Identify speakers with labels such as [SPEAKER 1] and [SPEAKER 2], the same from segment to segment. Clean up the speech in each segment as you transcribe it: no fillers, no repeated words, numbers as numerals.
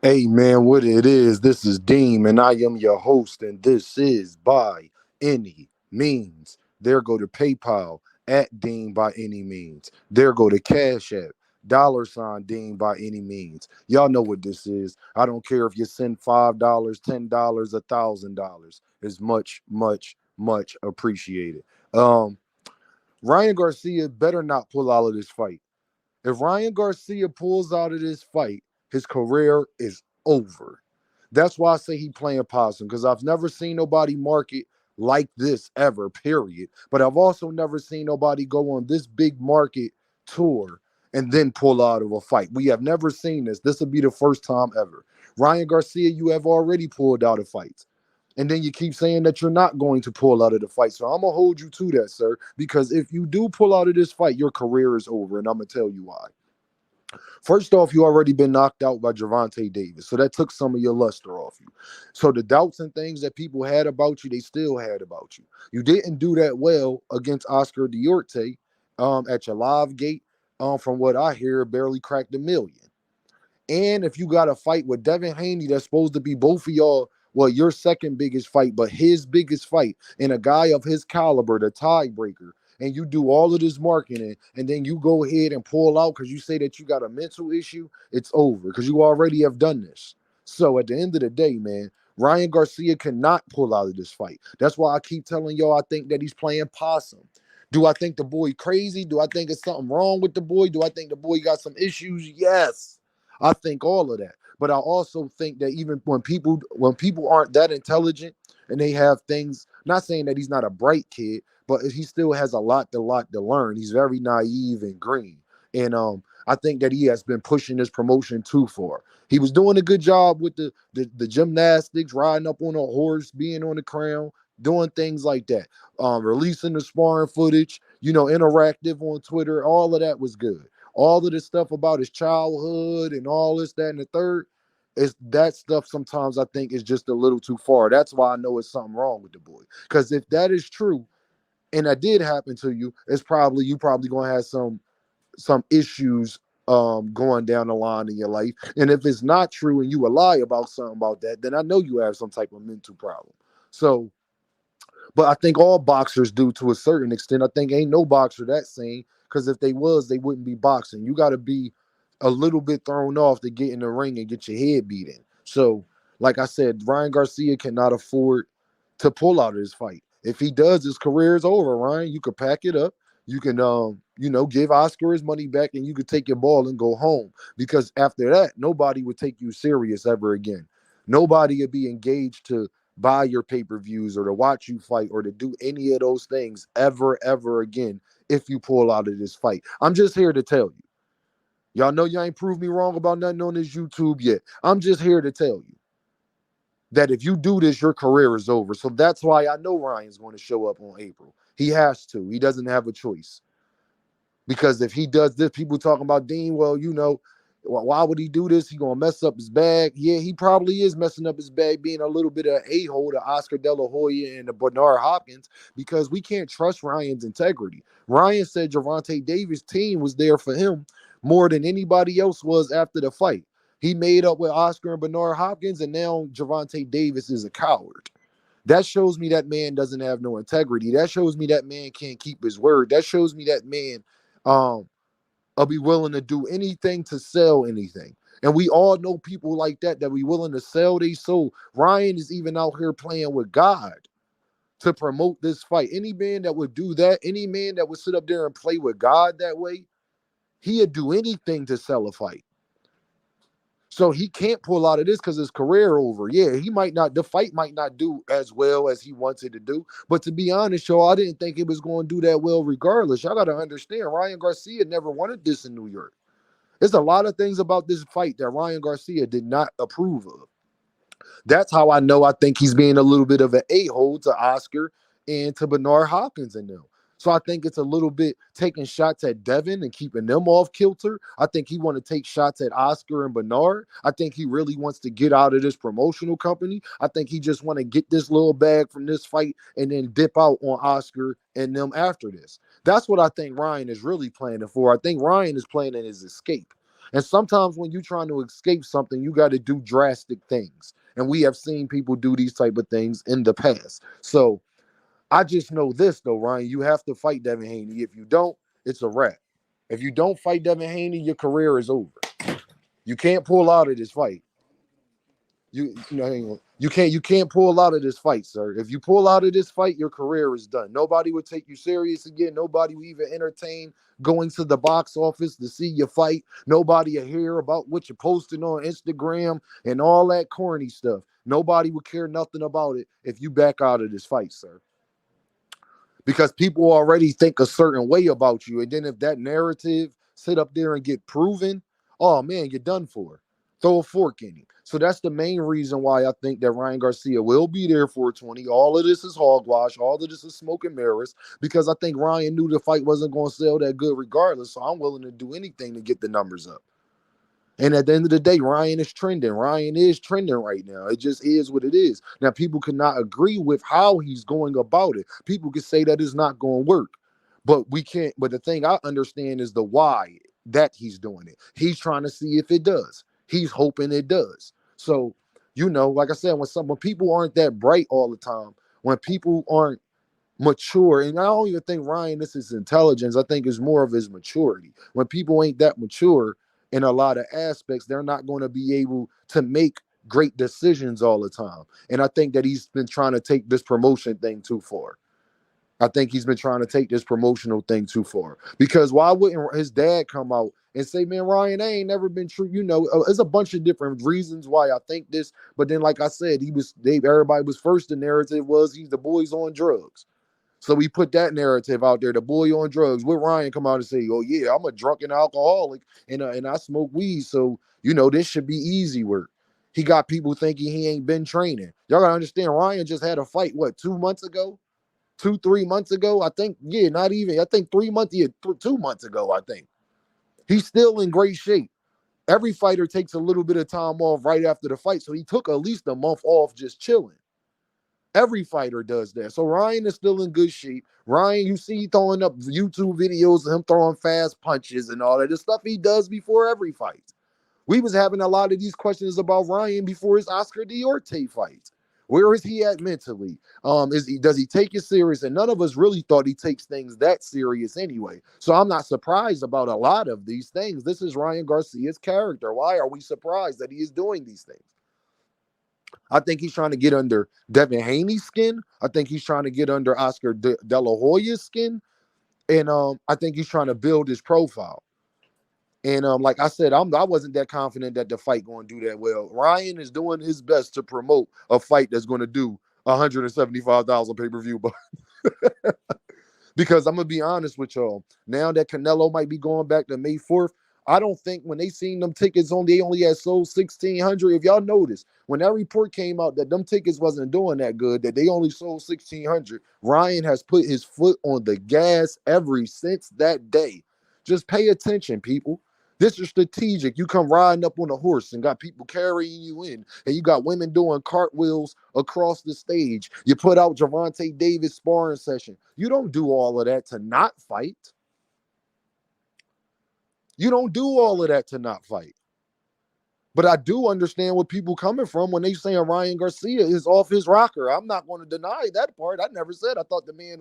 [SPEAKER 1] Hey man, what it is, this is Deem, and I am your host, and this is By Any Means. There go to PayPal at Deem by Any Means. There go to Cash App, $ Deem by Any Means. Y'all know what this is. I don't care if you send $5, $10, $1,000. It's much, much, much appreciated. Um, Ryan Garcia better not pull out of this fight. If Ryan Garcia pulls out of this fight, his career is over. That's why I say he playing possum, because I've never seen nobody market like this ever, period. But I've also never seen nobody go on this big market tour and then pull out of a fight. We have never seen this. This will be the first time ever. Ryan Garcia, you have already pulled out of fights. And then you keep saying that you're not going to pull out of the fight. So I'm going to hold you to that, sir, because if you do pull out of this fight, your career is over. And I'm going to tell you why. First off, you already been knocked out by gervontadavis, Davis, so that took some of your luster off you. So the doubts and things that people had about you, they still had about you. You didn't do that well against Oscar Diorte at your live gate. From what I hear, barely cracked a million. And if you got a fight with Devinhaney, that's supposed to be both of y'all, well, your second biggest fight, but his biggest fight, and a guy of his caliber, the tiebreaker, and you do all of this marketing, and then you go ahead and pull out because you say that you got a mental issue, it's over because you already have done this. So at the end of the day, man, Ryan Garcia cannot pull out of this fight. That's why I keep telling y'all I think that he's playing possum. Do I think the boy crazy? Do I think it's something wrong with the boy? Do I think the boy got some issues? Yes. I think all of that. But I also think that even when people aren't that intelligent and they have things, not saying that he's not a bright kid, but he still has a lot to learn. He's very naive and green. And I think that he has been pushing this promotion too far. He was doing a good job with the gymnastics, riding up on a horse, being on the crown, doing things like that. Releasing the sparring footage, interactive on Twitter, all of that was good. All of this stuff about his childhood and all this, that, and the third, is that stuff sometimes I think is just a little too far. That's why I know it's something wrong with the boy. Because if that is true, and that did happen to you, it's probably you probably gonna have some issues going down the line in your life. And if it's not true and you a lie about something about that, then I know you have some type of mental problem. So but I think all boxers do to a certain extent. I think ain't no boxer that sane, because if they was, they wouldn't be boxing. You got to be a little bit thrown off to get in the ring and get your head beat in. So, like I said, Ryan Garcia cannot afford to pull out of this fight. If he does, his career is over. Ryan, you could pack it up. You can, give Oscar his money back, and you could take your ball and go home. Because after that, nobody would take you serious ever again. Nobody would be engaged to buy your pay-per-views or to watch you fight or to do any of those things ever again if you pull out of this fight. I'm just here to tell you. Y'all know y'all ain't proved me wrong about nothing on this YouTube yet. I'm just here to tell you that if you do this, your career is over. So that's why I know Ryan's going to show up on April. He has to. He doesn't have a choice. Because if he does this, people talking about Dean, well, why would he do this? He gonna mess up his bag. Yeah, he probably is messing up his bag, being a little bit of a-hole to Oscar De La Hoya and the Bernard Hopkins, because we can't trust Ryan's integrity. Ryan said Gervonta Davis' team was there for him more than anybody else was after the fight. He made up with Oscar and Bernard Hopkins, and now Gervonta Davis is a coward. That shows me that man doesn't have no integrity. That shows me that man can't keep his word. That shows me that man um will be willing to do anything to sell anything. And we all know people like that be willing to sell their soul. Ryan is even out here playing with God to promote this fight. Any man that would do that, any man that would sit up there and play with God that way, he'd do anything to sell a fight. So he can't pull out of this because his career over. Yeah, the fight might not do as well as he wants it to do. But to be honest, y'all, I didn't think it was going to do that well regardless. Y'all got to understand, Ryan Garcia never wanted this in New York. There's a lot of things about this fight that Ryan Garcia did not approve of. That's how I know I think he's being a little bit of an a-hole to Oscar and to Bernard Hopkins and them. So I think it's a little bit taking shots at Devin and keeping them off kilter. I think he want to take shots at Oscar and Bernard. I think he really wants to get out of this promotional company. I think he just want to get this little bag from this fight and then dip out on Oscar and them after this. That's what I think Ryan is really planning for. I think Ryan is planning his escape. And sometimes when you're trying to escape something, you got to do drastic things. And we have seen people do these type of things in the past. So I just know this though, Ryan, you have to fight Devin Haney. If you don't, it's a wrap. If you don't fight Devin Haney, your career is over. You can't pull out of this fight. You can't pull out of this fight, sir. If you pull out of this fight, your career is done. Nobody would take you serious again. Nobody would even entertain going to the box office to see your fight. Nobody will hear about what you're posting on Instagram and all that corny stuff. Nobody would care nothing about it if you back out of this fight, sir, because people already think a certain way about you. And then if that narrative sit up there and get proven, oh man, you're done for. Throw a fork in him. So that's the main reason why I think that Ryan Garcia will be there for 20. All of this is hogwash. All of this is smoke and mirrors, because I think Ryan knew the fight wasn't going to sell that good regardless. So I'm willing to do anything to get the numbers up. And at the end of the day, Ryan is trending. Ryan is trending right now. It just is what it is. Now, people cannot agree with how he's going about it. People can say that it's not going to work, but we can't. But the thing I understand is the why that he's doing it. He's trying to see if it does. He's hoping it does. So, like I said, when people aren't that bright all the time, when people aren't mature, and I don't even think Ryan this is intelligence. I think it's more of his maturity. When people ain't that mature in a lot of aspects, they're not going to be able to make great decisions all the time. And I think that he's been trying to take this promotion thing too far. I think he's been trying to take this promotional thing too far, because why wouldn't his dad come out and say, man, Ryan, I ain't never been true. There's a bunch of different reasons why I think this. But then, like I said, everybody was first. The narrative was he's the boy's on drugs. So we put that narrative out there. The boy on drugs. With Ryan come out and say, "Oh yeah, I'm a drunken alcoholic and I smoke weed. So this should be easy work." He got people thinking he ain't been training. Y'all gotta understand. Ryan just had a fight. What, 2 months ago? 3 months ago? I think. Yeah, not even. I think 3 months. Yeah, 2 months ago. I think he's still in great shape. Every fighter takes a little bit of time off right after the fight, so he took at least a month off just chilling. Every fighter does that. So Ryan is still in good shape. Ryan, you see throwing up YouTube videos of him throwing fast punches and all that. The stuff he does before every fight. We was having a lot of these questions about Ryan before his Oscar Diorte fight. Where is he at mentally? Does he take it serious? And none of us really thought he takes things that serious anyway. So I'm not surprised about a lot of these things. This is Ryan Garcia's character. Why are we surprised that he is doing these things? I think he's trying to get under Devin Haney's skin. I think he's trying to get under Oscar De La Hoya's skin. And I think he's trying to build his profile. And like I said, I wasn't that confident that the fight going to do that well. Ryan is doing his best to promote a fight that's going to do 175,000 pay-per-view. But because I'm going to be honest with y'all, now that Canelo might be going back to May 4th, I don't think when they seen them tickets they only had sold 1,600. If y'all notice, when that report came out that them tickets wasn't doing that good, that they only sold 1,600, Ryan has put his foot on the gas ever since that day. Just pay attention, people. This is strategic. You come riding up on a horse and got people carrying you in, and you got women doing cartwheels across the stage. You put out Gervonta Davis sparring session. You don't do all of that to not fight. You don't do all of that to not fight. But I do understand where people coming from when they saying Ryan Garcia is off his rocker. I'm not going to deny that part. I never said I thought the man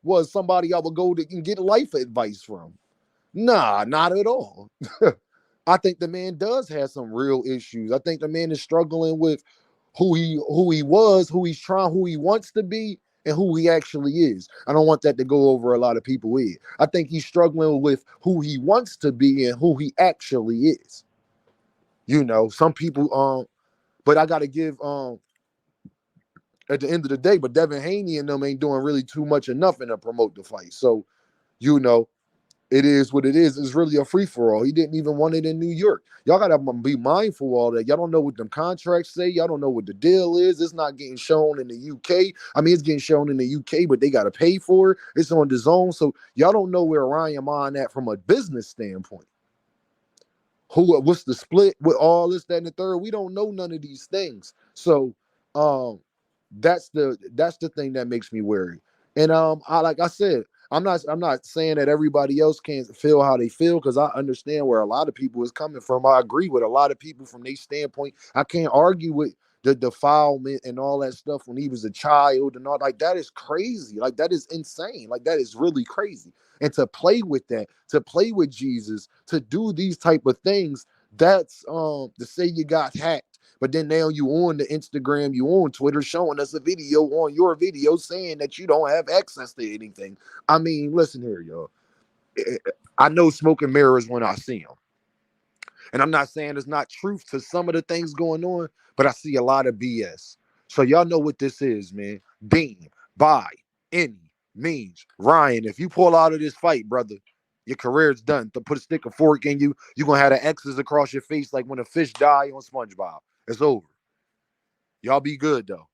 [SPEAKER 1] was somebody I would go to and get life advice from. Nah, not at all. I think the man does have some real issues. I think the man is struggling with who he was, who he's trying, who he wants to be, and who he actually is. I don't want that to go over a lot of people here. I think he's struggling with who he wants to be and who he actually is. Some people but I gotta give at the end of the day, but Devin Haney and them ain't doing really too much enough to promote the fight. So, it is what it is. It's really a free-for-all. He didn't even want it in New York. Y'all got to be mindful of all that. Y'all don't know what them contracts say. Y'all don't know what the deal is. It's not getting shown in the UK. I mean, it's getting shown in the UK, but they got to pay for it. It's on the zone. So y'all don't know where Ryan Mon at from a business standpoint. What's the split with all this, that, and the third? We don't know none of these things. So that's the thing that makes me wary. And like I said, I'm not saying that everybody else can't feel how they feel, because I understand where a lot of people is coming from. I agree with a lot of people from their standpoint. I can't argue with the defilement and all that stuff when he was a child and all, like, that is crazy. Like, that is insane. Like, that is really crazy. And to play with that, to play with Jesus, to do these type of things, that's to say you got hacked. But then now you on the Instagram, you on Twitter showing us a video on your video saying that you don't have access to anything. I mean, listen here, y'all. I know smoke and mirrors when I see them. And I'm not saying there's not truth to some of the things going on, but I see a lot of BS. So y'all know what this is, man. Deem, by any means. Ryan, if you pull out of this fight, brother, your career's done. To put a stick of fork in you, you're going to have the X's across your face like when a fish die on SpongeBob. It's over. Y'all be good, though.